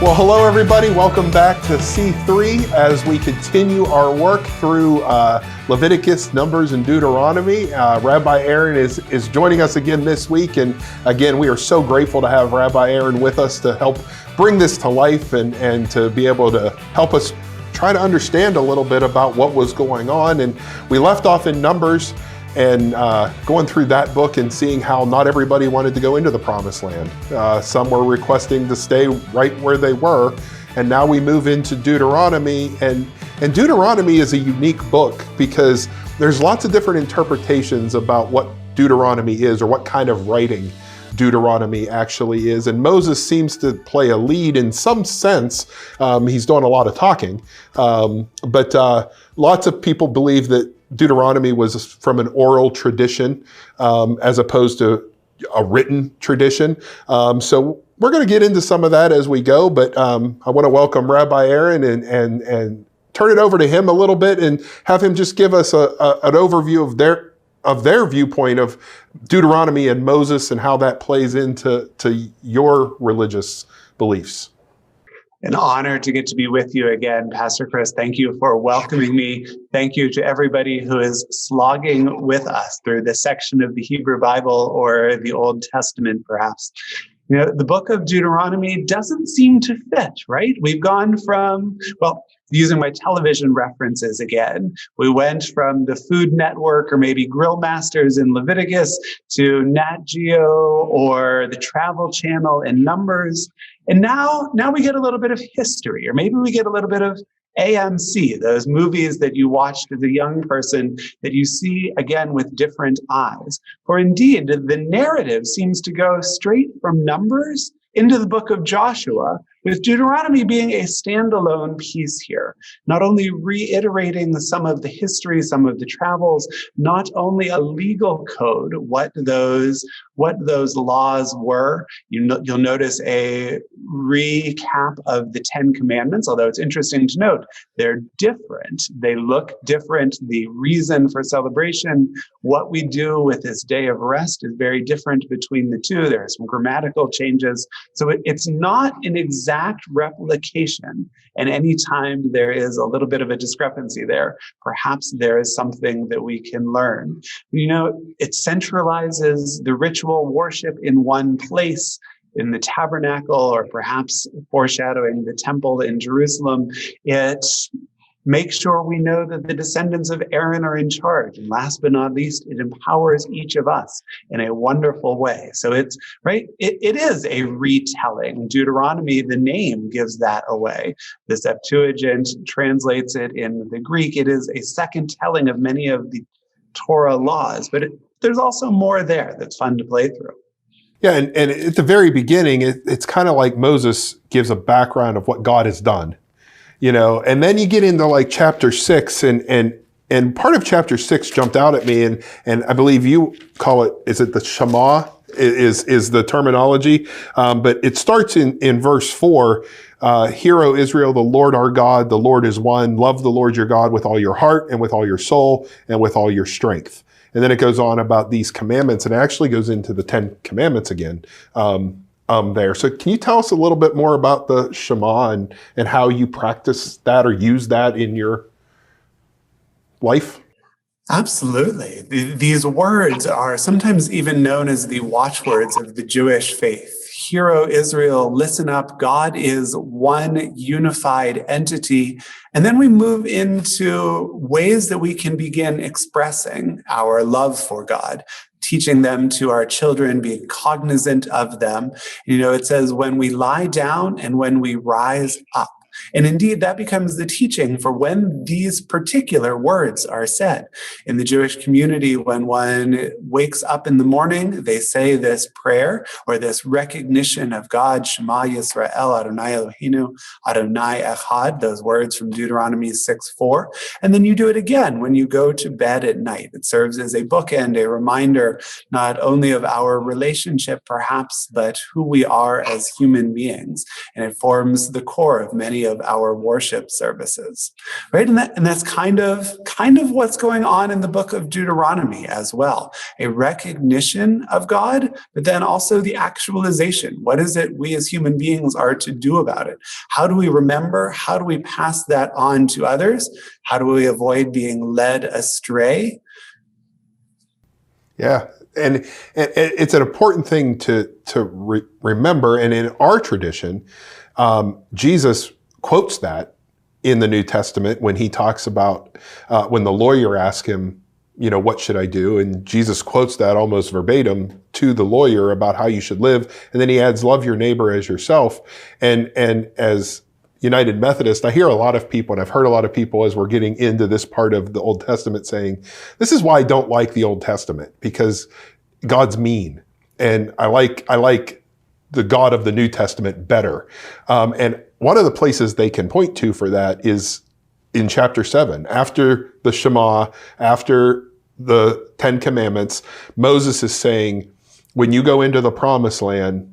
Well, hello, everybody. Welcome back to C3 as we continue our work through Leviticus, Numbers, and Deuteronomy. Rabbi Aaron is joining us again this week. And again, we are so grateful to have Rabbi Aaron with us to help bring this to life and to be able to help us try to understand a little bit about what was going on. And we left off in Numbers and going through that book and seeing how not everybody wanted to go into the promised land. Some were requesting to stay right where they were. And now we move into Deuteronomy. And Deuteronomy is a unique book because there's lots of different interpretations about what Deuteronomy is or what kind of writing Deuteronomy actually is. And Moses seems to play a lead in some sense. He's doing a lot of talking. But lots of people believe that Deuteronomy was from an oral tradition as opposed to a written tradition. So we're going to get into some of that as we go, but I want to welcome Rabbi Aaron and turn it over to him a little bit and have him just give us an overview of their viewpoint of Deuteronomy and Moses and how that plays into your religious beliefs. An honor to get to be with you again, Pastor Chris. Thank you for welcoming me. Thank you to everybody who is slogging with us through this section of the Hebrew Bible or the Old Testament, perhaps. You know, the book of Deuteronomy doesn't seem to fit, right? We've gone from, well, using my television references again, we went from the Food Network or maybe Grill Masters in Leviticus to Nat Geo or the Travel Channel in Numbers. And now we get a little bit of history, or maybe we get a little bit of AMC, those movies that you watched as a young person that you see again with different eyes. For indeed, the narrative seems to go straight from Numbers into the book of Joshua, with Deuteronomy being a standalone piece here, not only reiterating some of the history, some of the travels, not only a legal code, what those laws were. You'll notice a recap of the 10 Commandments, although it's interesting to note they're different. They look different. The reason for celebration, what we do with this day of rest is very different between the two. There are some grammatical changes. So it's not an exact replication. And anytime there is a little bit of a discrepancy there, perhaps there is something that we can learn. You know, it centralizes the ritual worship in one place, in the tabernacle, or perhaps foreshadowing the temple in Jerusalem. It makes sure we know that the descendants of Aaron are in charge. And last but not least, it empowers each of us in a wonderful way. So it's right. It is a retelling. Deuteronomy, the name gives that away. The Septuagint translates it in the Greek. It is a second telling of many of the Torah laws, but there's also more there that's fun to play through. Yeah, and at the very beginning, it's kind of like Moses gives a background of what God has done. You know, and then you get into like chapter 6 and part of chapter 6 jumped out at me and I believe you call it, is it the Shema is the terminology? But it starts in verse 4, Hear, O Israel, the Lord our God, the Lord is one. Love the Lord your God with all your heart and with all your soul and with all your strength. And then it goes on about these commandments and it actually goes into the 10 commandments again. There. So can you tell us a little bit more about the Shema and how you practice that or use that in your life? Absolutely. These words are sometimes even known as the watchwords of the Jewish faith. Hear, O Israel, listen up. God is one unified entity. And then we move into ways that we can begin expressing our love for God, teaching them to our children, being cognizant of them. You know, it says when we lie down and when we rise up. And indeed, that becomes the teaching for when these particular words are said. In the Jewish community, when one wakes up in the morning, they say this prayer or this recognition of God, Shema Yisrael, Adonai Eloheinu, Adonai Echad, those words from Deuteronomy 6:4. And then you do it again when you go to bed at night. It serves as a bookend, a reminder not only of our relationship, perhaps, but who we are as human beings. And it forms the core of many many of our worship services, right? And that's kind of what's going on in the book of Deuteronomy as well. A recognition of God, but then also the actualization. What is it we as human beings are to do about it? How do we remember? How do we pass that on to others? How do we avoid being led astray? Yeah, and it's an important thing to remember. And in our tradition, Jesus quotes that in the New Testament when he talks about when the lawyer asks him, what should I do? And Jesus quotes that almost verbatim to the lawyer about how you should live. And then he adds, love your neighbor as yourself. And as United Methodist, I hear a lot of people, and I've heard a lot of people as we're getting into this part of the Old Testament saying, this is why I don't like the Old Testament, because God's mean. And I like the God of the New Testament better. And one of the places they can point to for that is in chapter 7, after the Shema, after the 10 Commandments, Moses is saying, when you go into the promised land,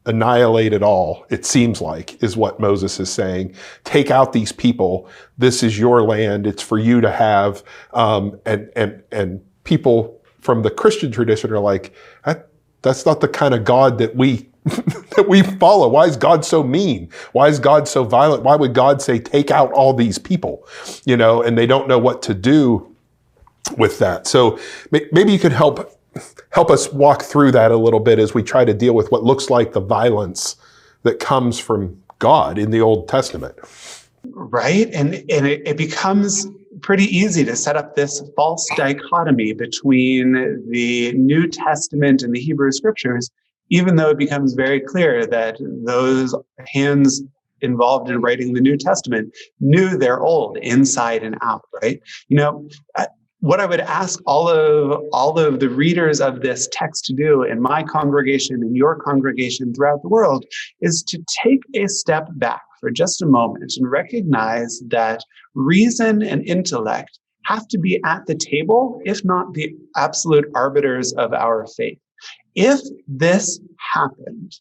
annihilate it all, it seems like, is what Moses is saying. Take out these people. This is your land. It's for you to have. And people from the Christian tradition are like, that's not the kind of God that we that we follow. Why is God so mean? Why is God so violent? Why would God say, take out all these people? And they don't know what to do with that. So maybe you could help us walk through that a little bit as we try to deal with what looks like the violence that comes from God in the Old Testament. Right. And it becomes pretty easy to set up this false dichotomy between the New Testament and the Hebrew Scriptures, even though it becomes very clear that those hands involved in writing the New Testament knew their old inside and out, right? What I would ask all of the readers of this text to do in my congregation and your congregation throughout the world is to take a step back for just a moment and recognize that reason and intellect have to be at the table, if not the absolute arbiters of our faith. If this happened,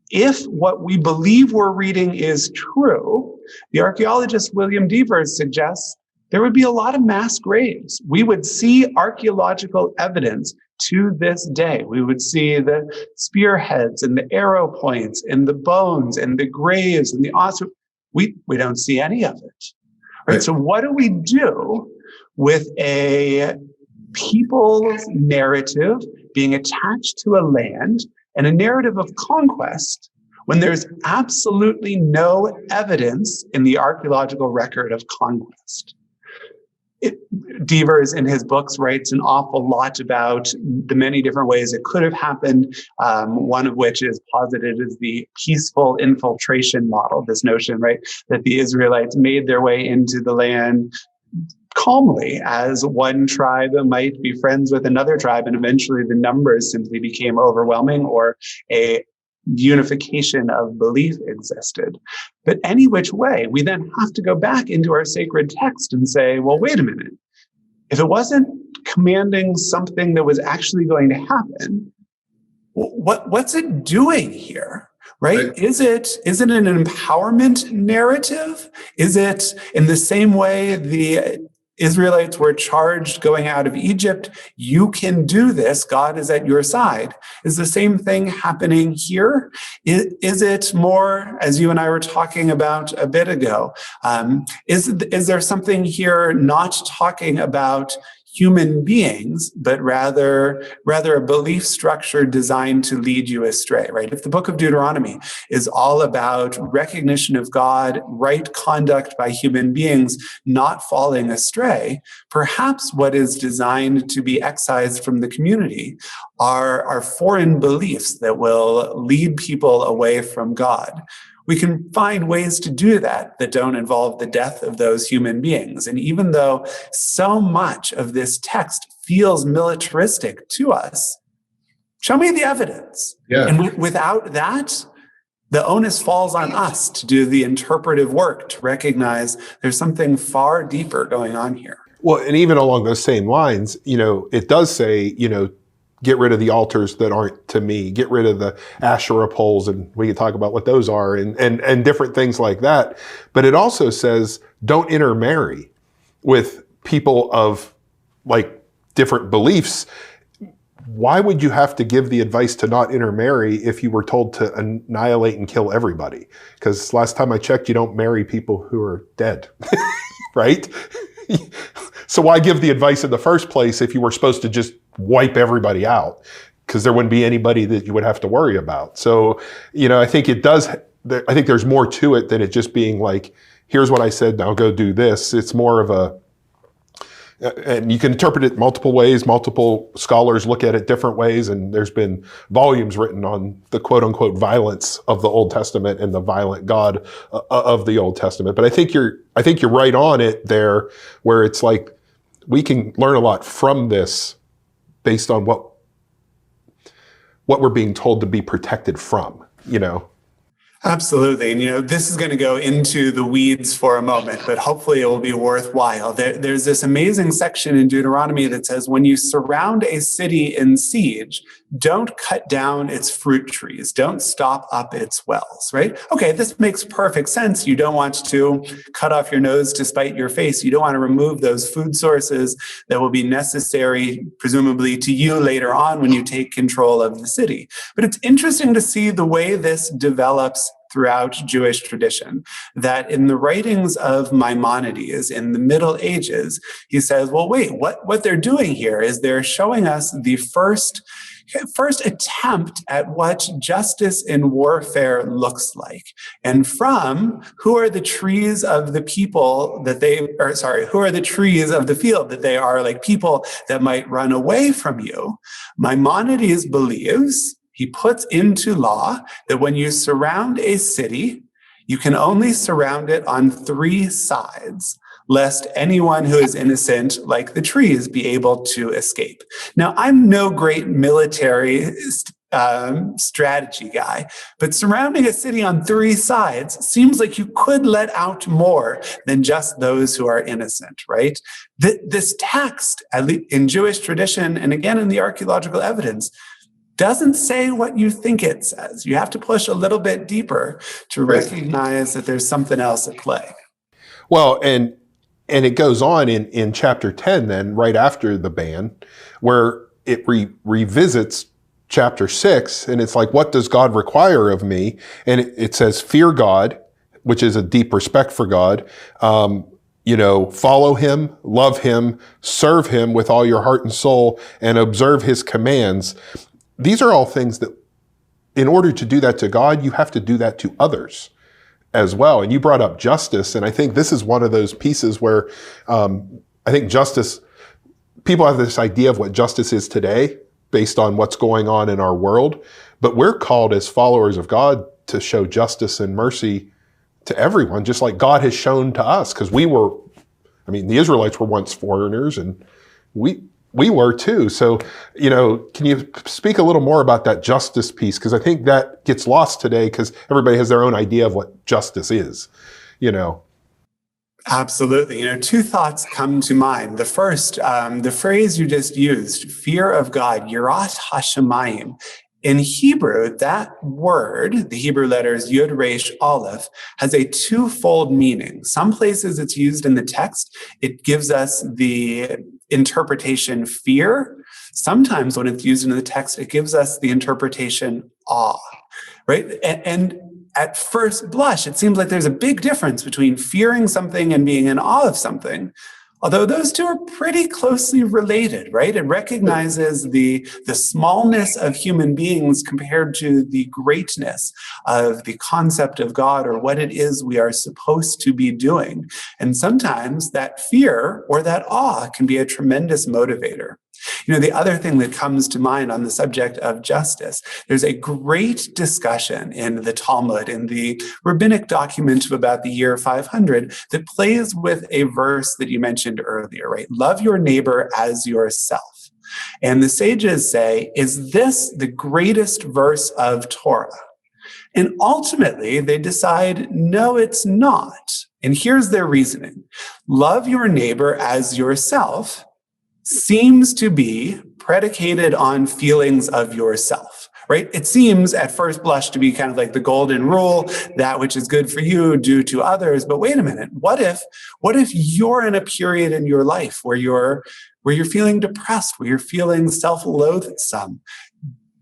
if what we believe we're reading is true, the archaeologist William Devers suggests there would be a lot of mass graves. We would see archaeological evidence to this day. We would see the spearheads and the arrow points and the bones and the graves and the ossuaries. We don't see any of it. Right? So what do we do with a people's narrative being attached to a land and a narrative of conquest when there's absolutely no evidence in the archaeological record of conquest? Devers, in his books, writes an awful lot about the many different ways it could have happened, one of which is posited as the peaceful infiltration model, this notion, right, that the Israelites made their way into the land calmly as one tribe might be friends with another tribe, and eventually the numbers simply became overwhelming, or a unification of belief existed. But any which way, we then have to go back into our sacred text and say, well, wait a minute. If it wasn't commanding something that was actually going to happen, what's it doing here? Right? Is it an empowerment narrative? Is it in the same way the Israelites were charged going out of Egypt, you can do this, God is at your side? Is the same thing happening here? Is it more, as you and I were talking about a bit ago, is there something here not talking about human beings, but rather a belief structure designed to lead you astray, right? If the book of Deuteronomy is all about recognition of God, right conduct by human beings, not falling astray, perhaps what is designed to be excised from the community are foreign beliefs that will lead people away from God. We can find ways to do that don't involve the death of those human beings. And even though so much of this text feels militaristic to us, show me the evidence. Yeah. And without that, the onus falls on us to do the interpretive work to recognize there's something far deeper going on here. Well, and even along those same lines, it does say, get rid of the altars that aren't to me, get rid of the Asherah poles, and we can talk about what those are, and different things like that. But it also says, don't intermarry with people of like different beliefs. Why would you have to give the advice to not intermarry if you were told to annihilate and kill everybody? Because last time I checked, you don't marry people who are dead, right? So why give the advice in the first place if you were supposed to just wipe everybody out? Because there wouldn't be anybody that you would have to worry about. So, I think it does, I think there's more to it than it just being like, here's what I said, now go do this. It's more of a, and you can interpret it multiple ways. Multiple scholars look at it different ways, and there's been volumes written on the quote-unquote violence of the Old Testament and the violent God of the Old Testament. But I think you're right on it there, where it's like we can learn a lot from this based on what we're being told to be protected from. Absolutely. And, this is going to go into the weeds for a moment, but hopefully it will be worthwhile. There's this amazing section in Deuteronomy that says, when you surround a city in siege, don't cut down its fruit trees. Don't stop up its wells, right? Okay, this makes perfect sense. You don't want to cut off your nose to spite your face. You don't want to remove those food sources that will be necessary, presumably, to you later on when you take control of the city. But it's interesting to see the way this develops throughout Jewish tradition, that in the writings of Maimonides in the Middle Ages, he says, well, wait, what they're doing here is they're showing us the first attempt at what justice in warfare looks like. And from who are the trees of the people who are the trees of the field that they are, like people that might run away from you. Maimonides believes, he puts into law that when you surround a city, you can only surround it on 3 sides, lest anyone who is innocent, like the trees, be able to escape. Now, I'm no great military strategy guy, but surrounding a city on 3 sides seems like you could let out more than just those who are innocent, right? This text, at least in Jewish tradition, and again in the archaeological evidence, doesn't say what you think it says. You have to push a little bit deeper to recognize that there's something else at play. Well, and it goes on in chapter 10 then, right after the ban, where it revisits chapter 6, and it's like, what does God require of me? And it says, fear God, which is a deep respect for God, follow him, love him, serve him with all your heart and soul, and observe his commands. These are all things that, in order to do that to God, you have to do that to others as well. And you brought up justice, and I think this is one of those pieces where I think justice, people have this idea of what justice is today based on what's going on in our world, but we're called as followers of God to show justice and mercy to everyone, just like God has shown to us, because the Israelites were once foreigners, and we were too. So, can you speak a little more about that justice piece? Because I think that gets lost today because everybody has their own idea of what justice is, Absolutely. 2 thoughts come to mind. The first, the phrase you just used, fear of God, yirat hashamayim. In Hebrew, that word, the Hebrew letters Yud Resh Aleph, has a 2-fold meaning. Some places it's used in the text. It gives us the interpretation fear. Sometimes when it's used in the text, it gives us the interpretation awe, right? And at first blush, it seems like there's a big difference between fearing something and being in awe of something. Although those two are pretty closely related, right? It recognizes the smallness of human beings compared to the greatness of the concept of God or what it is we are supposed to be doing. And sometimes that fear or that awe can be a tremendous motivator. The other thing that comes to mind on the subject of justice, there's a great discussion in the Talmud, in the rabbinic document of about the year 500, that plays with a verse that you mentioned earlier, right? Love your neighbor as yourself. And the sages say, is this the greatest verse of Torah? And ultimately, they decide, no, it's not. And here's their reasoning. Love your neighbor as yourself seems to be predicated on feelings of yourself. Right? It seems at first blush to be kind of like the golden rule, that which is good for you, do to others. But wait a minute, what if you're in a period in your life where you're feeling depressed, where you're feeling self-loathsome?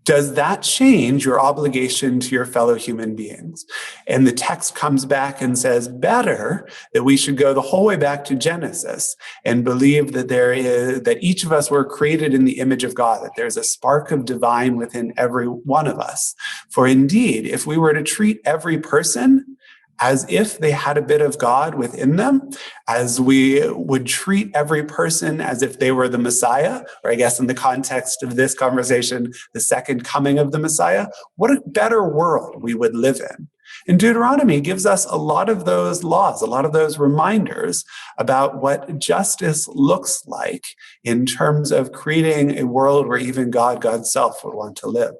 Does that change your obligation to your fellow human beings? And the text comes back and says, better that we should go the whole way back to Genesis and believe that that each of us were created in the image of God, that there's a spark of divine within every one of us. For indeed, if we were to treat every person as if they had a bit of God within them, as we would treat every person as if they were the Messiah, or I guess in the context of this conversation, the second coming of the Messiah, what a better world we would live in. And Deuteronomy gives us a lot of those laws, a lot of those reminders about what justice looks like in terms of creating a world where even God's self would want to live.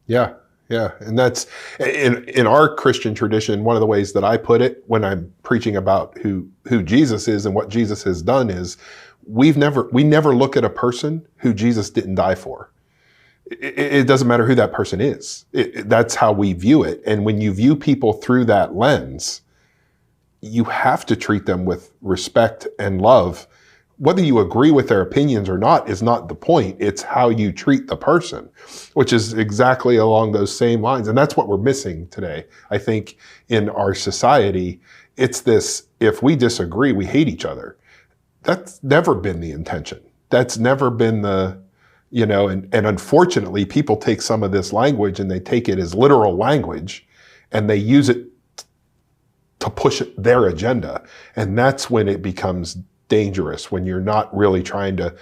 Yeah. Yeah, and that's in our Christian tradition. One of the ways that I put it when I'm preaching about who Jesus is and what Jesus has done is we never look at a person who Jesus didn't die for. It doesn't matter who that person is. That's how we view it. And when you view people through that lens, you have to treat them with respect and love. Whether you agree with their opinions or not is not the point. It's how you treat the person, which is exactly along those same lines. And that's what we're missing today. I think in our society, it's this, if we disagree, we hate each other. That's never been the intention. That's never been and unfortunately, people take some of this language and they take it as literal language and they use it to push their agenda. And that's when it becomes dangerous, when you're not really trying to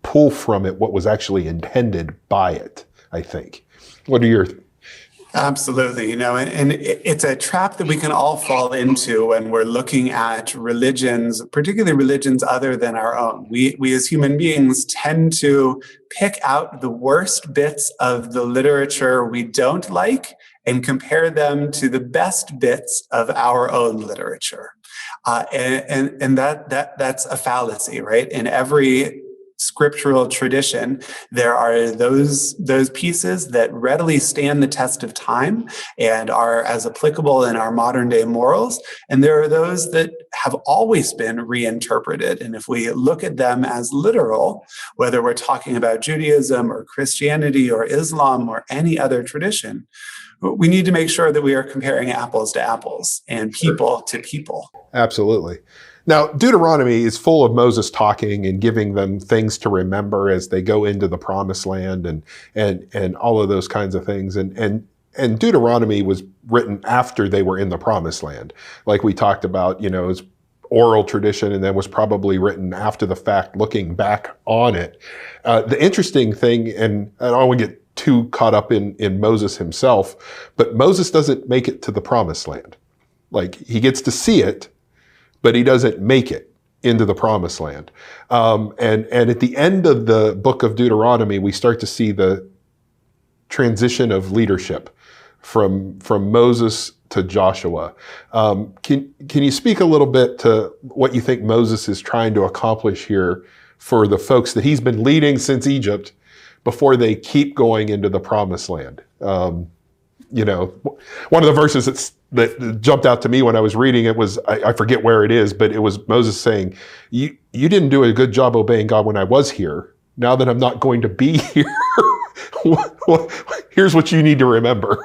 pull from it what was actually intended by it, I think. What are your... Absolutely. And it's a trap that we can all fall into when we're looking at religions, particularly religions other than our own. We as human beings tend to pick out the worst bits of the literature we don't like and compare them to the best bits of our own literature. And that's a fallacy, right? In every scriptural tradition, there are those pieces that readily stand the test of time and are as applicable in our modern day morals. And there are those that have always been reinterpreted. And if we look at them as literal, whether we're talking about Judaism or Christianity or Islam or any other tradition, we need to make sure that we are comparing apples to apples and people to people. Absolutely. Now, Deuteronomy is full of Moses talking and giving them things to remember as they go into the promised land and all of those kinds of things. And Deuteronomy was written after they were in the promised land. Like we talked about, it's oral tradition and then was probably written after the fact, looking back on it. The interesting thing, and I don't want to get too caught up in Moses himself, but Moses doesn't make it to the promised land. Like, he gets to see it, but he doesn't make it into the promised land. And at the end of the book of Deuteronomy, we start to see the transition of leadership from Moses to Joshua. Can you speak a little bit to what you think Moses is trying to accomplish here for the folks that he's been leading since Egypt before they keep going into the promised land? One of the verses that jumped out to me when I was reading it was, I forget where it is, but it was Moses saying, you didn't do a good job obeying God when I was here. Now that I'm not going to be here, here's what you need to remember,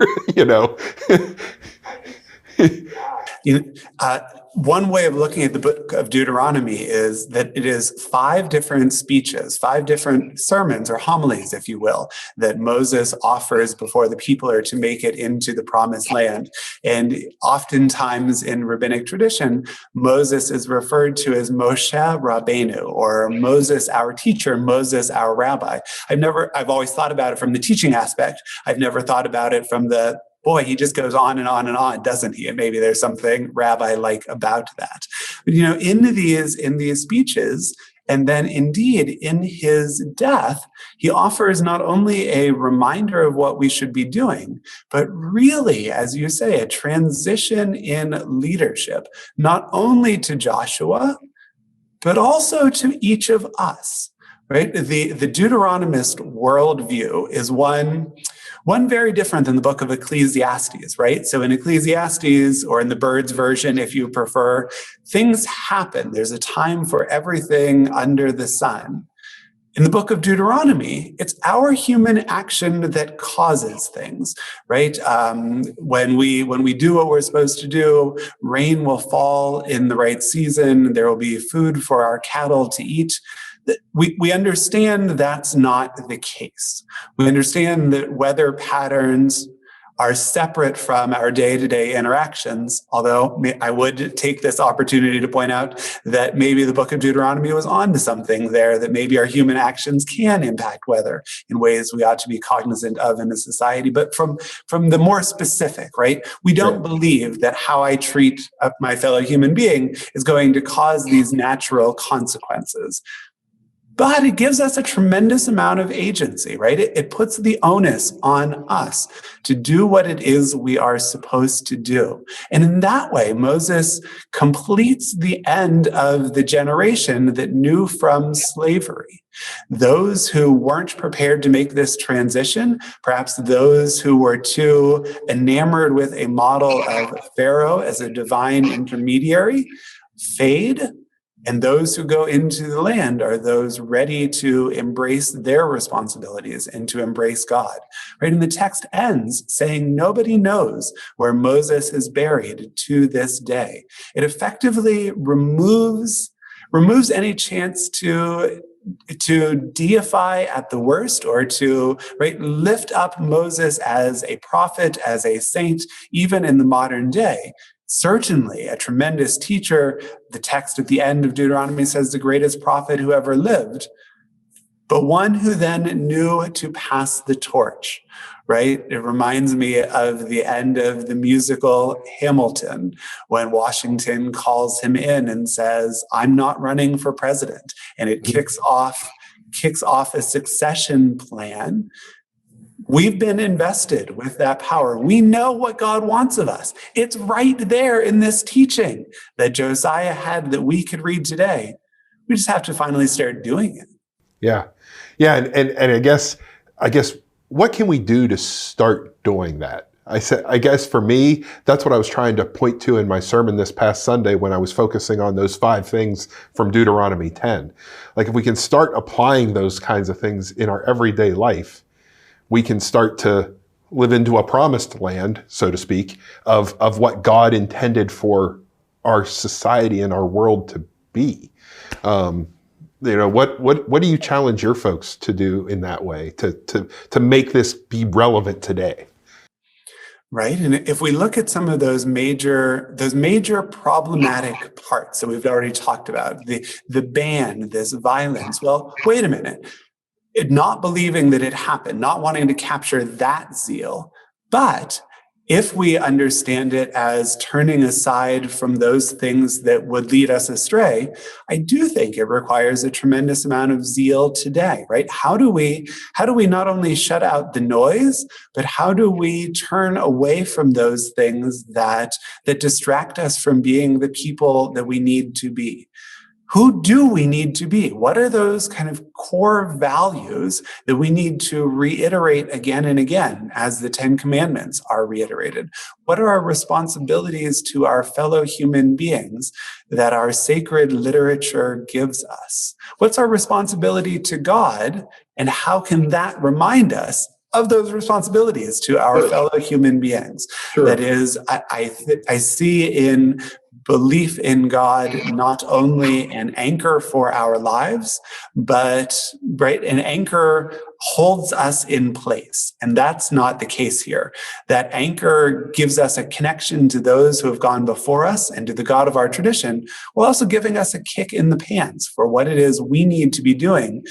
One way of looking at the book of Deuteronomy is that it is 5 different speeches, 5 different sermons or homilies, if you will, that Moses offers before the people are to make it into the promised land. And oftentimes in rabbinic tradition, Moses is referred to as Moshe Rabbeinu, or Moses our teacher, Moses our rabbi. I've always thought about it from the teaching aspect. I've never thought about it from the, boy, he just goes on and on and on, doesn't he? And maybe there's something rabbi-like about that. But, in these speeches, and then indeed in his death, he offers not only a reminder of what we should be doing, but really, as you say, a transition in leadership, not only to Joshua, but also to each of us. right? The Deuteronomist worldview is one very different than the book of Ecclesiastes, right? So in Ecclesiastes, or in the Bird's version, if you prefer, things happen. There's a time for everything under the sun. In the book of Deuteronomy, it's our human action that causes things, right? When we do what we're supposed to do, rain will fall in the right season. There will be food for our cattle to eat. We understand that's not the case. We understand that weather patterns are separate from our day-to-day interactions, although I would take this opportunity to point out that maybe the book of Deuteronomy was on to something there, that maybe our human actions can impact weather in ways we ought to be cognizant of in a society. But from the more specific, right? We don't believe that how I treat my fellow human being is going to cause these natural consequences. But it gives us a tremendous amount of agency, right? It puts the onus on us to do what it is we are supposed to do. And in that way, Moses completes the end of the generation that knew from slavery. Those who weren't prepared to make this transition, perhaps those who were too enamored with a model of Pharaoh as a divine intermediary, fade. And those who go into the land are those ready to embrace their responsibilities and to embrace God. Right? And the text ends saying nobody knows where Moses is buried to this day. It effectively removes any chance to deify at the worst, or to lift up Moses as a prophet, as a saint, even in the modern day. Certainly a tremendous teacher. The text at the end of Deuteronomy says the greatest prophet who ever lived, but one who then knew to pass the torch, right? It reminds me of the end of the musical Hamilton, when Washington calls him in and says, "I'm not running for president." And it kicks off a succession plan. We've been invested with that power. We know what God wants of us. It's right there in this teaching that Josiah had that we could read today. We just have to finally start doing it. Yeah. And I guess what can we do to start doing that? I guess for me, that's what I was trying to point to in my sermon this past Sunday when I was focusing on those 5 things from Deuteronomy 10. Like, if we can start applying those kinds of things in our everyday life, we can start to live into a promised land, so to speak, of what God intended for our society and our world to be. What do you challenge your folks to do in that way to make this be relevant today? Right. And if we look at some of those major problematic parts that we've already talked about, the ban, this violence, well, wait a minute. Not believing that it happened, not wanting to capture that zeal. But if we understand it as turning aside from those things that would lead us astray, I do think it requires a tremendous amount of zeal today, right? How do we not only shut out the noise, but how do we turn away from those things that distract us from being the people that we need to be? Who do we need to be? What are those kind of core values that we need to reiterate again and again as the 10 Commandments are reiterated? What are our responsibilities to our fellow human beings that our sacred literature gives us? What's our responsibility to God, and how can that remind us of those responsibilities to our fellow human beings? Sure. That is, I see in belief in God not only an anchor for our lives, but an anchor holds us in place. And that's not the case here. That anchor gives us a connection to those who have gone before us and to the God of our tradition, while also giving us a kick in the pants for what it is we need to be doing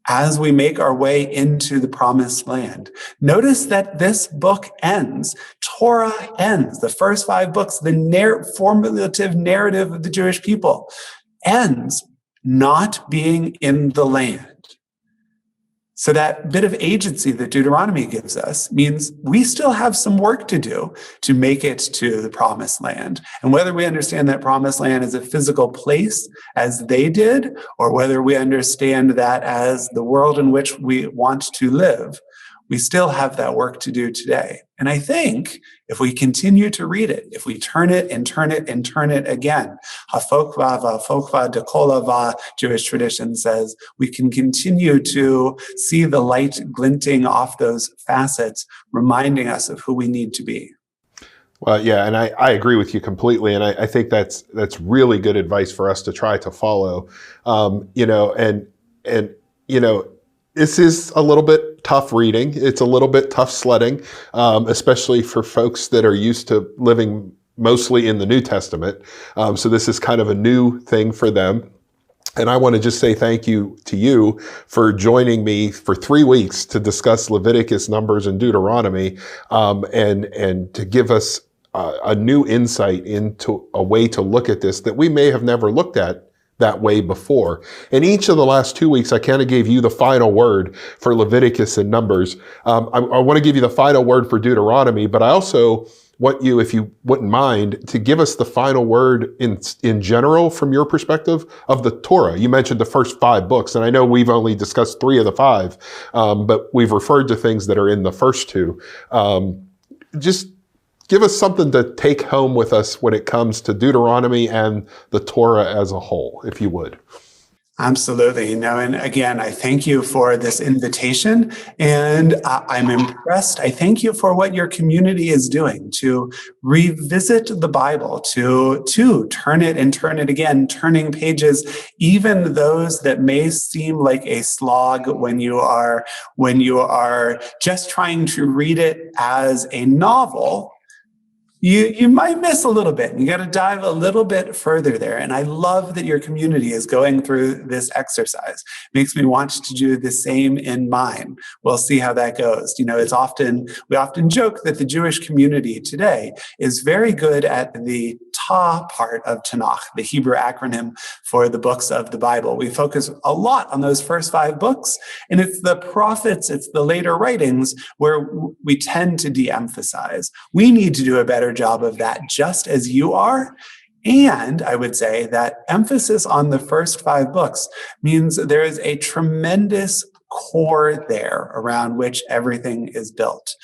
as we make our way into the promised land. Notice that this book ends, Torah ends, the first 5 books, the formulative narrative of the Jewish people ends not being in the land. So that bit of agency that Deuteronomy gives us means we still have some work to do to make it to the promised land. And whether we understand that promised land as a physical place, as they did, or whether we understand that as the world in which we want to live, we still have that work to do today. And I think if we continue to read it, if we turn it and turn it and turn it again, hafokva v'afokva dekolava, Jewish tradition says, we can continue to see the light glinting off those facets, reminding us of who we need to be. Well, yeah, and I agree with you completely, and I think that's really good advice for us to try to follow. This is a little bit tough reading. It's a little bit tough sledding, especially for folks that are used to living mostly in the New Testament. So this is kind of a new thing for them. And I want to just say thank you to you for joining me for 3 weeks to discuss Leviticus, Numbers, and Deuteronomy, and to give us a new insight into a way to look at this that we may have never looked at that way before. In each of the last 2 weeks, I kind of gave you the final word for Leviticus and Numbers. I want to give you the final word for Deuteronomy, but I also want you, if you wouldn't mind, to give us the final word in general from your perspective of the Torah. You mentioned the first 5 books, and I know we've only discussed 3 of the 5, but we've referred to things that are in the first 2. Just give us something to take home with us when it comes to Deuteronomy and the Torah as a whole, if you would. Absolutely. And again, I thank you for this invitation, and I'm impressed. I thank you for what your community is doing to revisit the Bible, to turn it and turn it again, turning pages, even those that may seem like a slog when you are just trying to read it as a novel. You might miss a little bit. You got to dive a little bit further there. And I love that your community is going through this exercise. Makes me want to do the same in mine. We'll see how that goes. We often joke that the Jewish community today is very good at the Ta part of Tanakh, the Hebrew acronym for the books of the Bible. We focus a lot on those first 5 books, and it's the prophets, it's the later writings where we tend to de-emphasize. We need to do a better job of that, just as you are. And I would say that emphasis on the first 5 books means there is a tremendous core there around which everything is built.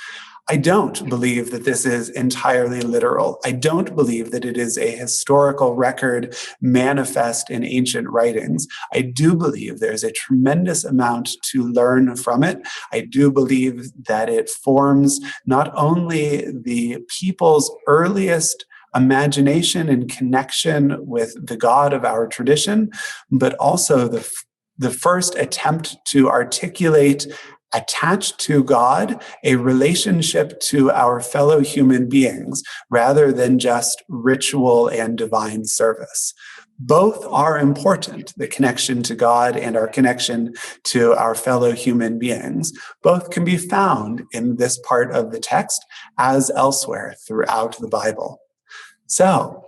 I don't believe that this is entirely literal. I don't believe that it is a historical record manifest in ancient writings. I do believe there's a tremendous amount to learn from it. I do believe that it forms not only the people's earliest imagination and connection with the God of our tradition, but also the first attempt to articulate, attached to God, a relationship to our fellow human beings, rather than just ritual and divine service. Both are important, the connection to God and our connection to our fellow human beings. Both can be found in this part of the text as elsewhere throughout the Bible. So,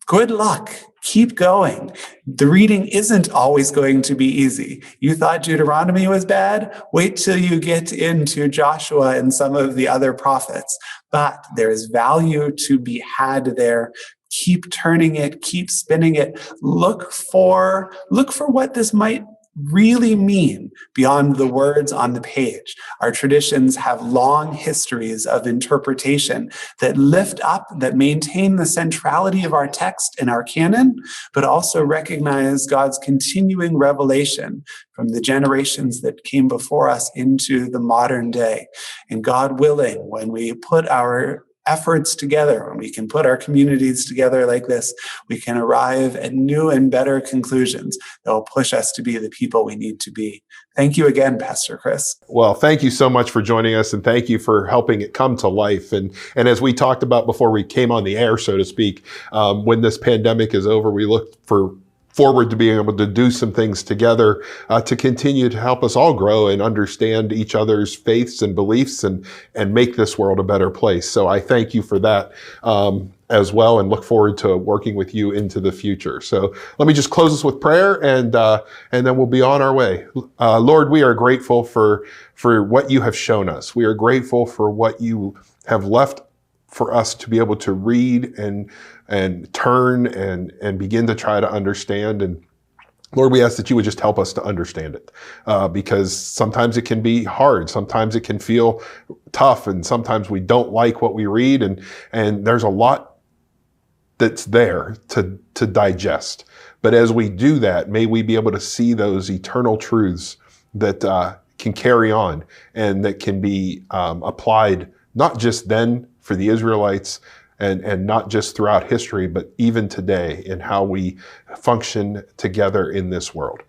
good luck. Keep going. The reading isn't always going to be easy. You thought Deuteronomy was bad? Wait till you get into Joshua and some of the other prophets. But there is value to be had there. Keep turning it, keep spinning it. Look for what this might really mean beyond the words on the page. Our traditions have long histories of interpretation that lift up, that maintain the centrality of our text and our canon, but also recognize God's continuing revelation from the generations that came before us into the modern day. And God willing, when we put our efforts together, when we can put our communities together like this, we can arrive at new and better conclusions that will push us to be the people we need to be. Thank you again, Pastor Chris. Well, thank you so much for joining us, and thank you for helping it come to life. And as we talked about before we came on the air, so to speak, when this pandemic is over, we look for forward to being able to do some things together to continue to help us all grow and understand each other's faiths and beliefs and make this world a better place. So I thank you for that as well, and look forward to working with you into the future. So let me just close us with prayer, and then we'll be on our way. Lord, we are grateful for what you have shown us. We are grateful for what you have left for us to be able to read and turn and begin to try to understand. And Lord, we ask that you would just help us to understand it, because sometimes it can be hard. Sometimes it can feel tough, and sometimes we don't like what we read, and there's a lot that's there to digest. But as we do that, may we be able to see those eternal truths that can carry on and that can be applied not just then for the Israelites and not just throughout history, but even today in how we function together in this world.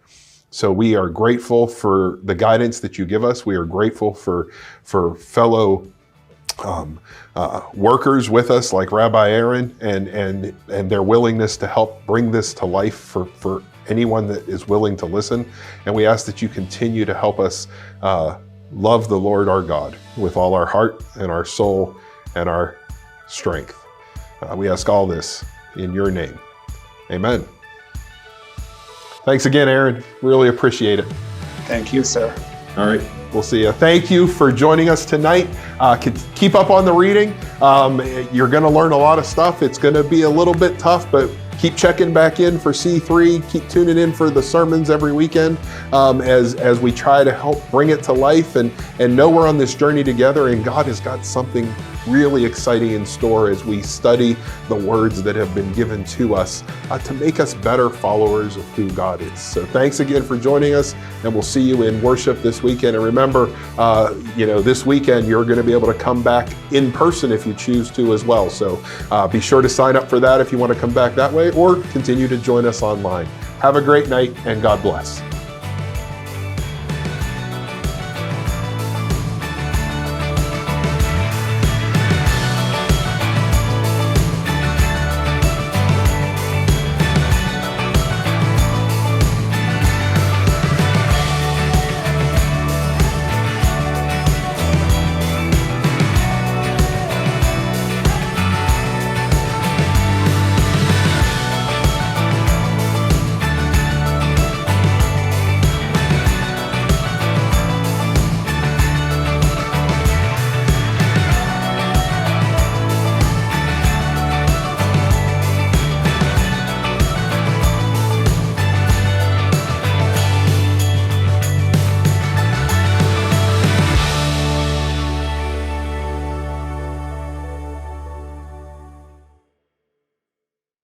So we are grateful for the guidance that you give us. We are grateful for fellow workers with us like Rabbi Aaron and their willingness to help bring this to life for anyone that is willing to listen. And we ask that you continue to help us love the Lord our God with all our heart and our soul and our strength. We ask all this in your name. Amen. Thanks again, Aaron. Really appreciate it. Thank you, sir. All right. We'll see you. Thank you for joining us tonight. Keep up on the reading. You're going to learn a lot of stuff. It's going to be a little bit tough, but keep checking back in for C3. Keep tuning in for the sermons every weekend as we try to help bring it to life and know we're on this journey together, and God has got something really exciting in store as we study the words that have been given to us to make us better followers of who God is. So thanks again for joining us, and we'll see you in worship this weekend. And remember, this weekend you're going to be able to come back in person if you choose to as well. So be sure to sign up for that if you want to come back that way, or continue to join us online. Have a great night, and God bless.